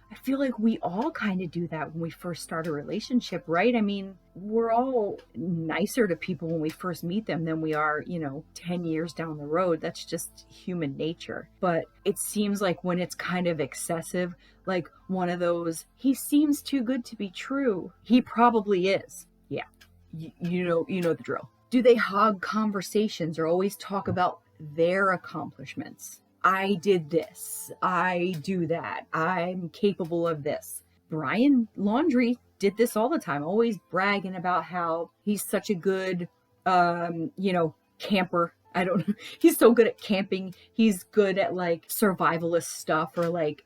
I feel like we all kind of do that when we first start a relationship, right? I mean, we're all nicer to people when we first meet them than we are, 10 years down the road. That's just human nature. But it seems like when it's kind of excessive, like one of those, he seems too good to be true. He probably is. Yeah. You know the drill. Do they hog conversations or always talk about their accomplishments? I did this, I do that, I'm capable of this. Brian Laundrie did this all the time, always bragging about how he's such a good, camper. I don't know. He's so good at camping. He's good at like survivalist stuff or like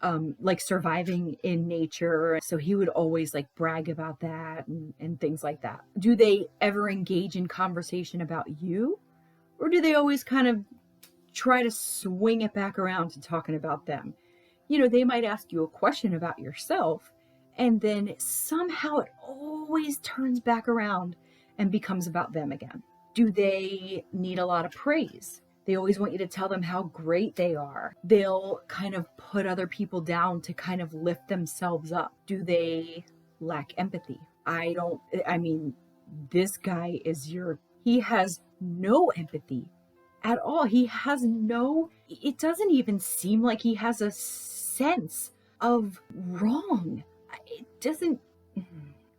surviving in nature. So he would always like brag about that and things like that. Do they ever engage in conversation about you? Or do they always kind of try to swing it back around to talking about them? You know, they might ask you a question about yourself, and then somehow it always turns back around and becomes about them again. Do they need a lot of praise? They always want you to tell them how great they are. They'll kind of put other people down to kind of lift themselves up. Do they lack empathy? This guy he has no empathy at all. It doesn't even seem like he has a sense of wrong. It doesn't.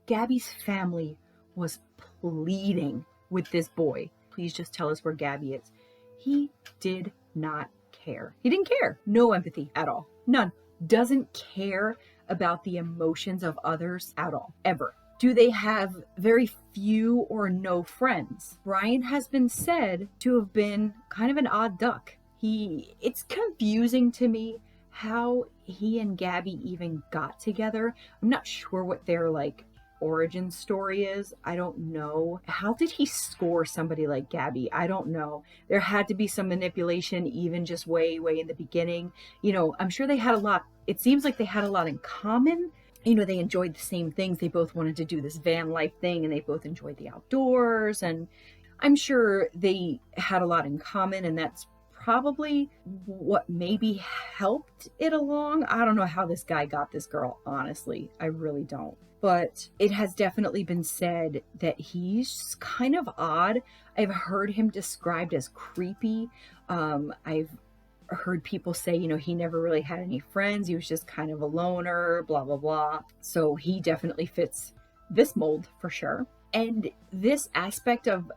Gabby's family was pleading with this boy. Please just tell us where Gabby is. He did not care. He didn't care. No empathy at all. None. Doesn't care about the emotions of others at all. Ever. Do they have very few or no friends? Brian has been said to have been kind of an odd duck. It's confusing to me how he and Gabby even got together. I'm not sure what their like origin story is. I don't know. How did he score somebody like Gabby? I don't know. There had to be some manipulation even just way in the beginning. You know, I'm sure they had a lot. It seems like they had a lot in common. You know, they enjoyed the same things. They both wanted to do this van life thing, and they both enjoyed the outdoors, and I'm sure they had a lot in common, and that's probably what maybe helped it along. I don't know how this guy got this girl, honestly. I really don't. But it has definitely been said that he's kind of odd. I've heard him described as creepy. I've heard people say, you know, he never really had any friends. He was just kind of a loner, blah, blah, blah. So he definitely fits this mold for sure. And this aspect of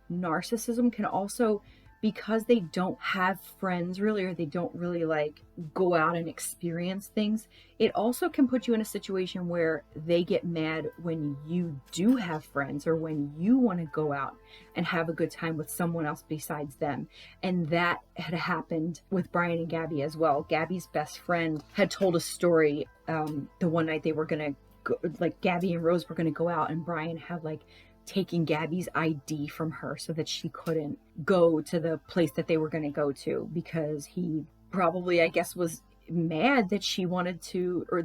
narcissism can also, because they don't have friends really, or they don't really like go out and experience things, it also can put you in a situation where they get mad when you do have friends or when you want to go out and have a good time with someone else besides them. And that had happened with Brian and Gabby as well. Gabby's best friend had told a story the one night they were going to go, like Gabby and Rose were going to go out, and Brian had like taking Gabby's ID from her so that she couldn't go to the place that they were going to go to, because he probably, I guess, was mad that she wanted to, or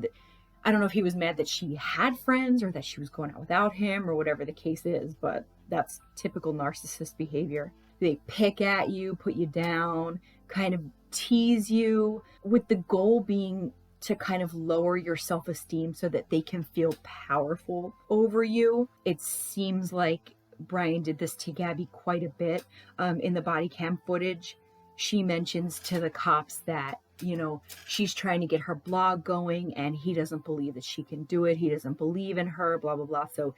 I don't know if he was mad that she had friends or that she was going out without him or whatever the case is, but that's typical narcissist behavior. They pick at you, put you down, kind of tease you, with the goal being to kind of lower your self-esteem so that they can feel powerful over you. It seems like Brian did this to Gabby quite a bit. In the body cam footage, she mentions to the cops that, you know, she's trying to get her blog going and he doesn't believe that she can do it. He doesn't believe in her, blah, blah, blah. So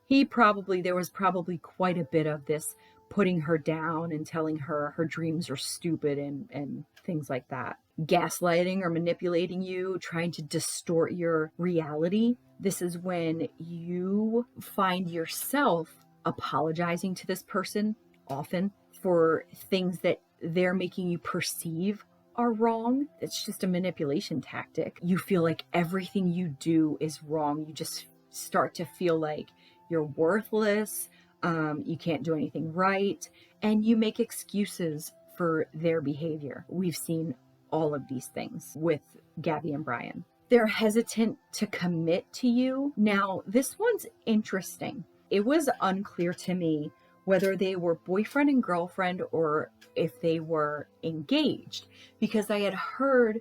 there was probably quite a bit of this putting her down and telling her her dreams are stupid and things like that. Gaslighting or manipulating you, trying to distort your reality. This is when you find yourself apologizing to this person often for things that they're making you perceive are wrong. It's just a manipulation tactic. You feel like everything you do is wrong. You just start to feel like you're worthless. You can't do anything right. And you make excuses for their behavior. We've seen all of these things with Gabby and Brian. They're hesitant to commit to you. Now, this one's interesting. It was unclear to me whether they were boyfriend and girlfriend or if they were engaged, because I had heard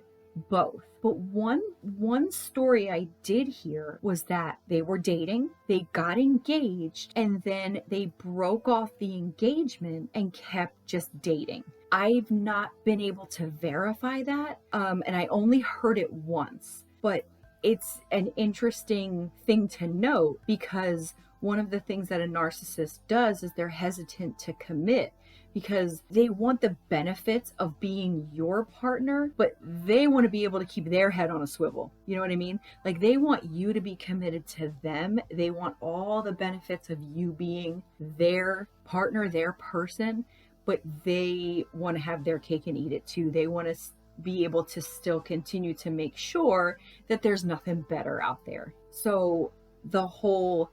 both. But one story I did hear was that they were dating, they got engaged, and then they broke off the engagement and kept just dating. I've not been able to verify that, and I only heard it once, but it's an interesting thing to note, because one of the things that a narcissist does is they're hesitant to commit because they want the benefits of being your partner, but they want to be able to keep their head on a swivel. You know what I mean? Like, they want you to be committed to them. They want all the benefits of you being their partner, their person, but they want to have their cake and eat it too. They want to be able to still continue to make sure that there's nothing better out there. So the whole,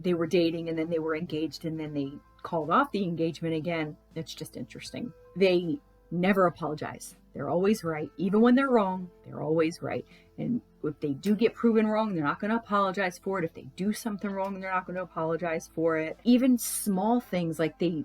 they were dating and then they were engaged and then they called off the engagement again. It's just interesting. They never apologize. They're always right. Even when they're wrong, they're always right. And if they do get proven wrong, they're not going to apologize for it. If they do something wrong, they're not going to apologize for it. Even small things like they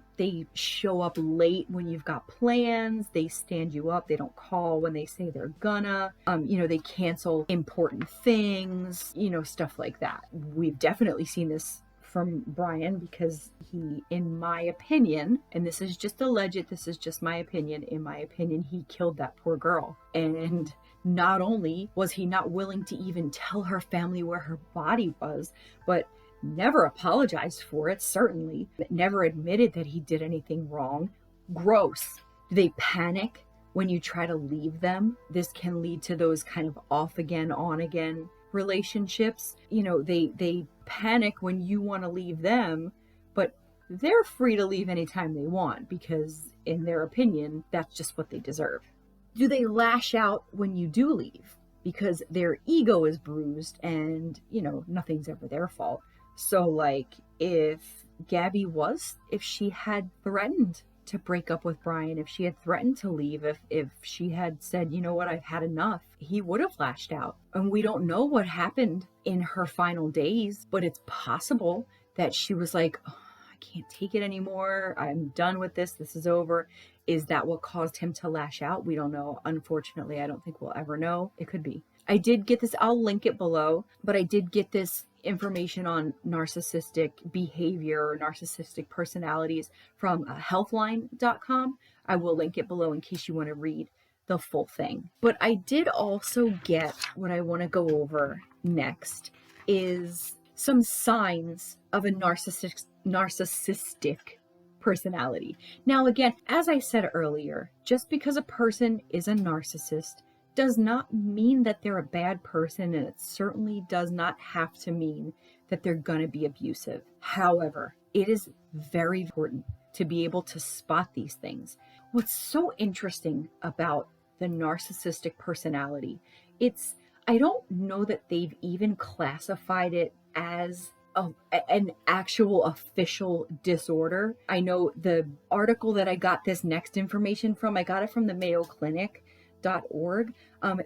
show up late when you've got plans. They stand you up. They don't call when they say they're gonna. They cancel important things, stuff like that. We've definitely seen this from Brian because he, in my opinion, and this is just alleged, this is just my opinion, in my opinion, he killed that poor girl. And not only was he not willing to even tell her family where her body was, but never apologized for it, certainly, never admitted that he did anything wrong. Gross. Do they panic when you try to leave them? This can lead to those kind of off again, on again relationships. They panic when you want to leave them, but they're free to leave anytime they want because in their opinion, that's just what they deserve. Do they lash out when you do leave because their ego is bruised and, nothing's ever their fault? So like if she had threatened to break up with Brian, if she had threatened to leave, if she had said, you know what, I've had enough, he would have lashed out. And we don't know what happened in her final days, but it's possible that she was like, oh, I can't take it anymore. I'm done with this. This is over. Is that what caused him to lash out? We don't know. Unfortunately, I don't think we'll ever know. It could be. I did get this. I'll link it below, but I did get this information on narcissistic behavior or narcissistic personalities from healthline.com. I will link it below in case you want to read the full thing. But I did also get what I want to go over next is some signs of a narcissistic personality. Now, again, as I said earlier, just because a person is a narcissist does not mean that they're a bad person, and it certainly does not have to mean that they're going to be abusive. However, it is very important to be able to spot these things. What's so interesting about the narcissistic personality, I don't know that they've even classified it as an actual official disorder. I know the article that I got this next information from, I got it from the Mayo Clinic.org.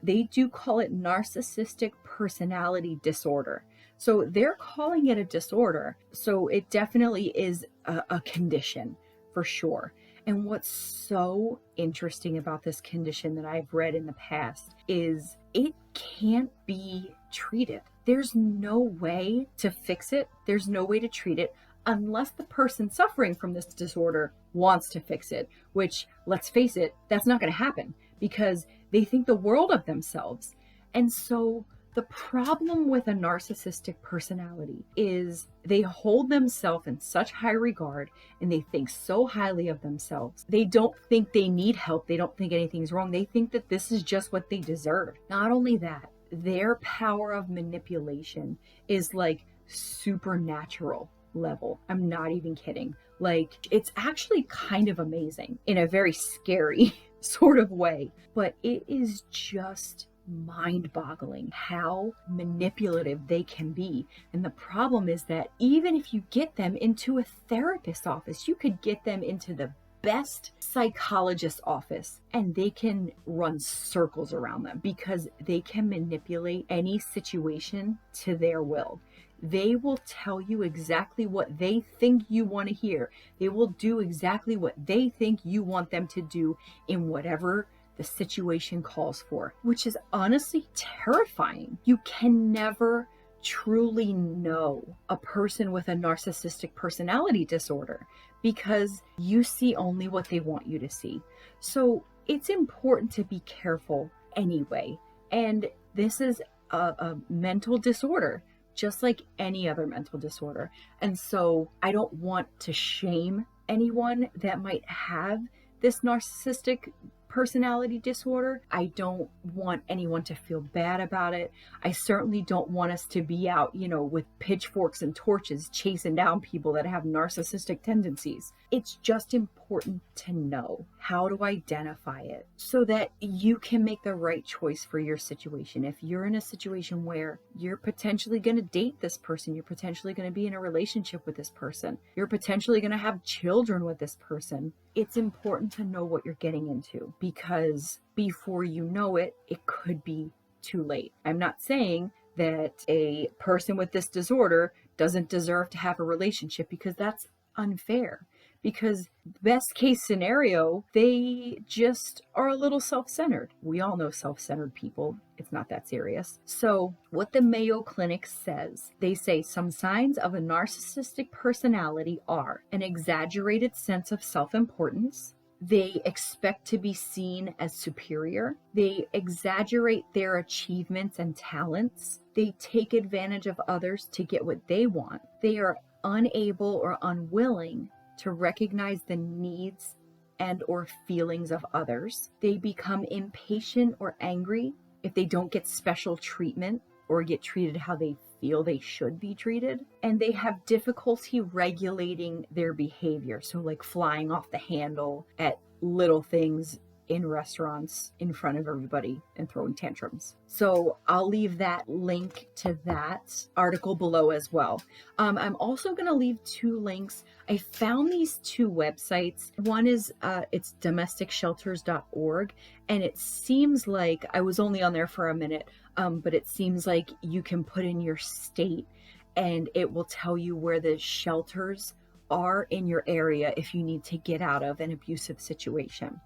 They do call it narcissistic personality disorder. So they're calling it a disorder. So it definitely is a condition for sure. And what's so interesting about this condition that I've read in the past is it can't be treated. There's no way to fix it. There's no way to treat it unless the person suffering from this disorder wants to fix it, which, let's face it, that's not going to happen because they think the world of themselves. And so the problem with a narcissistic personality is they hold themselves in such high regard and they think so highly of themselves. They don't think they need help. They don't think anything's wrong. They think that this is just what they deserve. Not only that, their power of manipulation is like supernatural level. I'm not even kidding. Like, it's actually kind of amazing in a very scary sort of way, but it is just mind-boggling how manipulative they can be. And the problem is that even if you get them into a therapist's office, you could get them into the best psychologist's office and they can run circles around them because they can manipulate any situation to their will. They will tell you exactly what they think you want to hear. They will do exactly what they think you want them to do in whatever the situation calls for, which is honestly terrifying. You can never truly know a person with a narcissistic personality disorder because you see only what they want you to see. So it's important to be careful anyway. And this is a mental disorder, just like any other mental disorder. And so I don't want to shame anyone that might have this narcissistic personality disorder. I don't want anyone to feel bad about it. I certainly don't want us to be out, with pitchforks and torches chasing down people that have narcissistic tendencies. It's just important important to know how to identify it so that you can make the right choice for your situation. If you're in a situation where you're potentially going to date this person, you're potentially going to be in a relationship with this person, you're potentially going to have children with this person, it's important to know what you're getting into, because before you know it, it could be too late. I'm not saying that a person with this disorder doesn't deserve to have a relationship, because that's unfair. Because best case scenario, they just are a little self-centered. We all know self-centered people. It's not that serious. So what the Mayo Clinic says, they say some signs of a narcissistic personality are an exaggerated sense of self-importance. They expect to be seen as superior. They exaggerate their achievements and talents. They take advantage of others to get what they want. They are unable or unwilling to recognize the needs and or feelings of others. They become impatient or angry if they don't get special treatment or get treated how they feel they should be treated. And they have difficulty regulating their behavior. So like flying off the handle at little things in restaurants in front of everybody and throwing tantrums. So I'll leave that link to that article below as well. I'm also going to leave 2 links. I found these 2 websites. One is it's domesticshelters.org, and it seems like, I was only on there for a minute, but it seems like you can put in your state and it will tell you where the shelters are in your area if you need to get out of an abusive situation.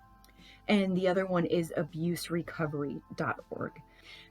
And the other one is abuserecovery.org.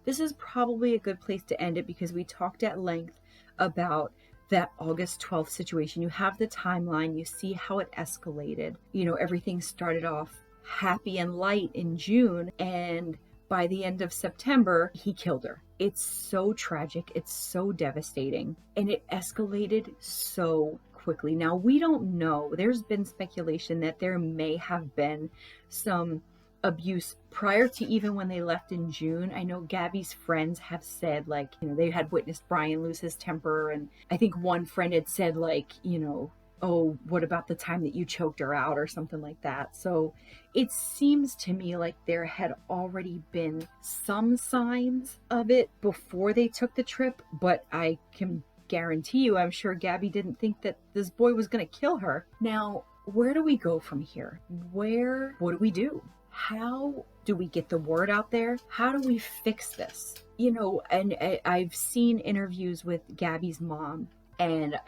This is probably a good place to end it, because we talked at length about that August 12th situation. You have the timeline, you see how it escalated. You know, everything started off happy and light in June, and by the end of September, he killed her. It's so tragic, it's so devastating, and it escalated so quickly. Now, we don't know. There's been speculation that there may have been some abuse prior to even when they left in June. I know Gabby's friends have said, like, you know, they had witnessed Brian lose his temper, and I think one friend had said, like, you know, oh, what about the time that you choked her out or something like that. So it seems to me like there had already been some signs of it before they took the trip, but I can guarantee you, I'm sure Gabby didn't think that this boy was going to kill her. Now, where do we go from here? What do we do? How do we get the word out there? How do we fix this? You know, and I've seen interviews with Gabby's mom, and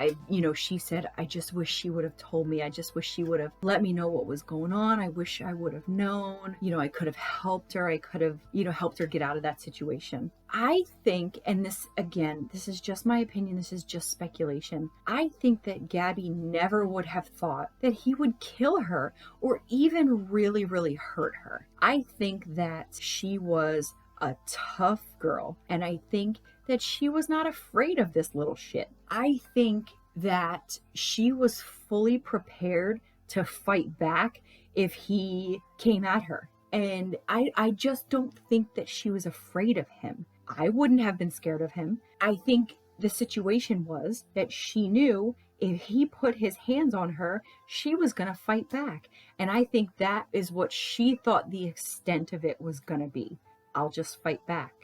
she said, I just wish she would have told me. I just wish she would have let me know what was going on. I wish I would have known. You know, I could have helped her. I could have, helped her get out of that situation. I think, and this, again, this is just my opinion. This is just speculation. I think that Gabby never would have thought that he would kill her or even really, really hurt her. I think that she was a tough girl, and I think that she was not afraid of this little shit. I think that she was fully prepared to fight back if he came at her. And I just don't think that she was afraid of him. I wouldn't have been scared of him. I think the situation was that she knew if he put his hands on her, she was going to fight back. And I think that is what she thought the extent of it was going to be. I'll just fight back.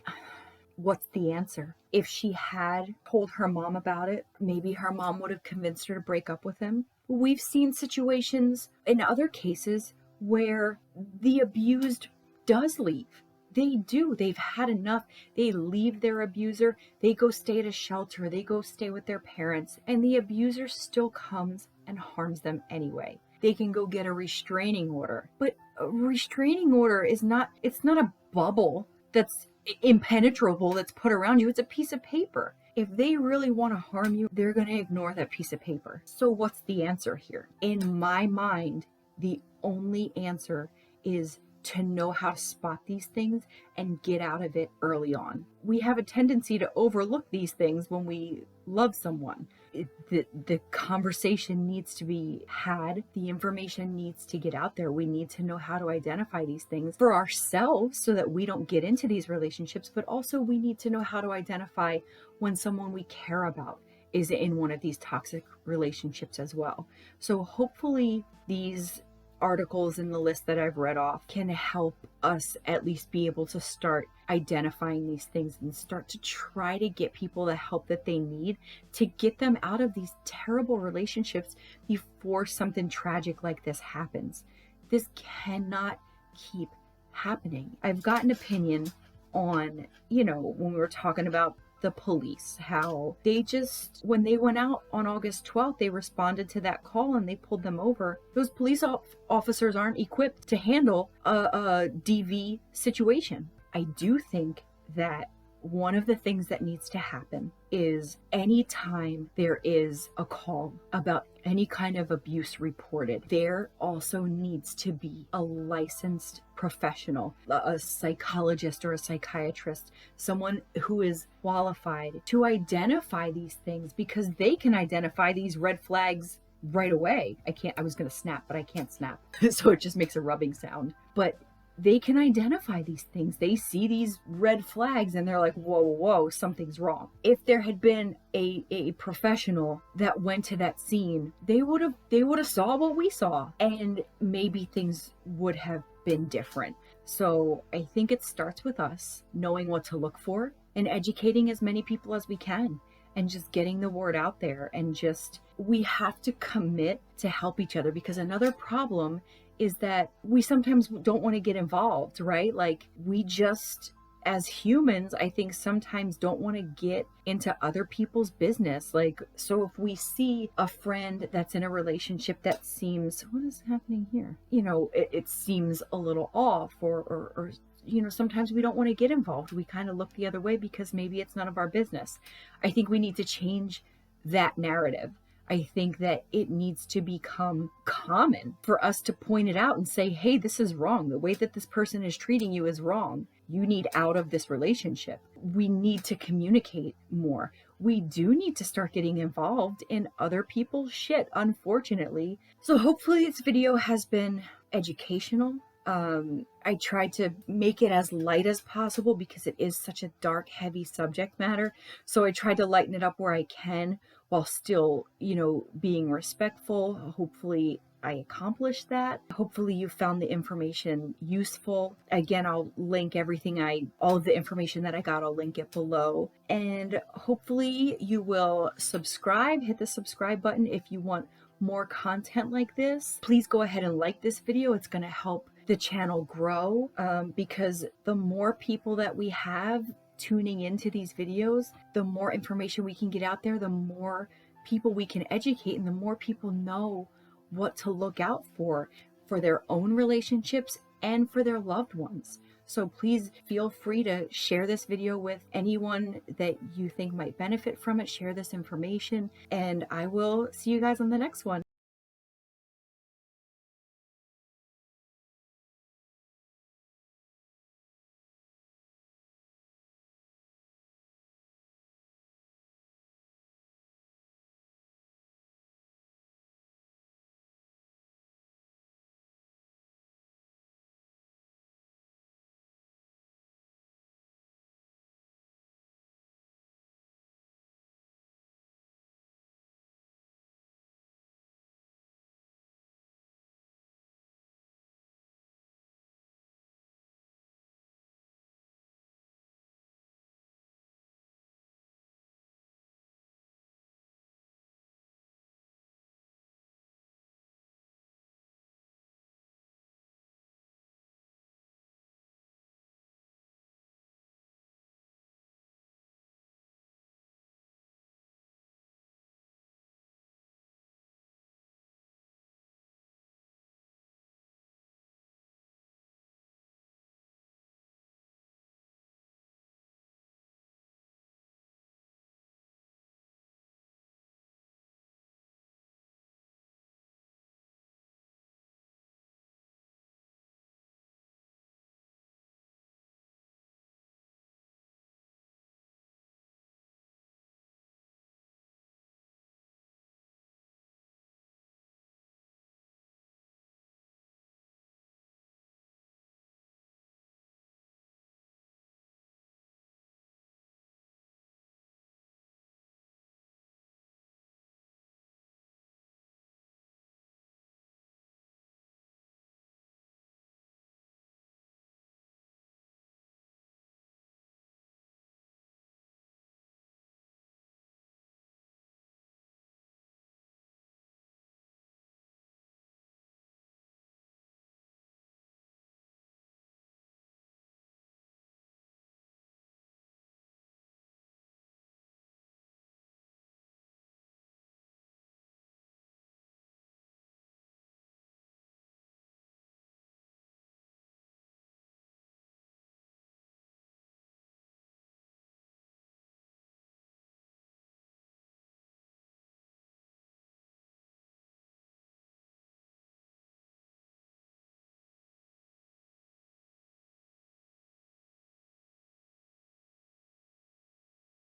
What's the answer? If she had told her mom about it, maybe her mom would have convinced her to break up with him. We've seen situations in other cases where the abused does leave. They do. They've had enough. They leave their abuser. They go stay at a shelter. They go stay with their parents. And the abuser still comes and harms them anyway. They can go get a restraining order. But a restraining order is not, it's not a bubble that's impenetrable that's put around you. It's a piece of paper. If they really want to harm you, they're going to ignore that piece of paper. So what's the answer here? In my mind, the only answer is to know how to spot these things and get out of it early on. We have a tendency to overlook these things when we love someone. The conversation needs to be had. The information needs to get out there. We need to know how to identify these things for ourselves so that we don't get into these relationships, but also we need to know how to identify when someone we care about is in one of these toxic relationships as well. So hopefully these articles in the list that I've read off can help us at least be able to start identifying these things and start to try to get people the help that they need to get them out of these terrible relationships before something tragic like this happens. This cannot keep happening. I've got an opinion on, when we were talking about the police, how they just, when they went out on August 12th, they responded to that call and they pulled them over. Those police officers aren't equipped to handle a DV situation. I do think that one of the things that needs to happen is anytime there is a call about any kind of abuse reported, there also needs to be a licensed professional, a psychologist or a psychiatrist, someone who is qualified to identify these things, because they can identify these red flags right away. I was going to snap, but I can't snap. So it just makes a rubbing sound. But they can identify these things. They see these red flags and they're like, whoa, something's wrong. If there had been a professional that went to that scene, they would have saw what we saw, and maybe things would have been different. So I think it starts with us knowing what to look for and educating as many people as we can, and just getting the word out there, and we have to commit to help each other, because another problem is that we sometimes don't want to get involved, right? Like, we just, as humans, I think sometimes don't want to get into other people's business. Like, so if we see a friend that's in a relationship that seems, what is happening here? It seems a little off, or sometimes we don't want to get involved. We kind of look the other way because maybe it's none of our business. I think we need to change that narrative. I think that it needs to become common for us to point it out and say, hey, this is wrong. The way that this person is treating you is wrong. You need out of this relationship. We need to communicate more. We do need to start getting involved in other people's shit, unfortunately. So hopefully this video has been educational. I tried to make it as light as possible because it is such a dark, heavy subject matter. So I tried to lighten it up where I can while still, being respectful. Hopefully I accomplished that. Hopefully you found the information useful. Again, I'll link all of the information that I got, I'll link it below. And hopefully you will subscribe, hit the subscribe button if you want more content like this. Please go ahead and like this video. It's going to help the channel grow, because the more people that we have tuning into these videos, the more information we can get out there, the more people we can educate, and the more people know what to look out for their own relationships and for their loved ones. So please feel free to share this video with anyone that you think might benefit from it. Share this information, and I will see you guys on the next one.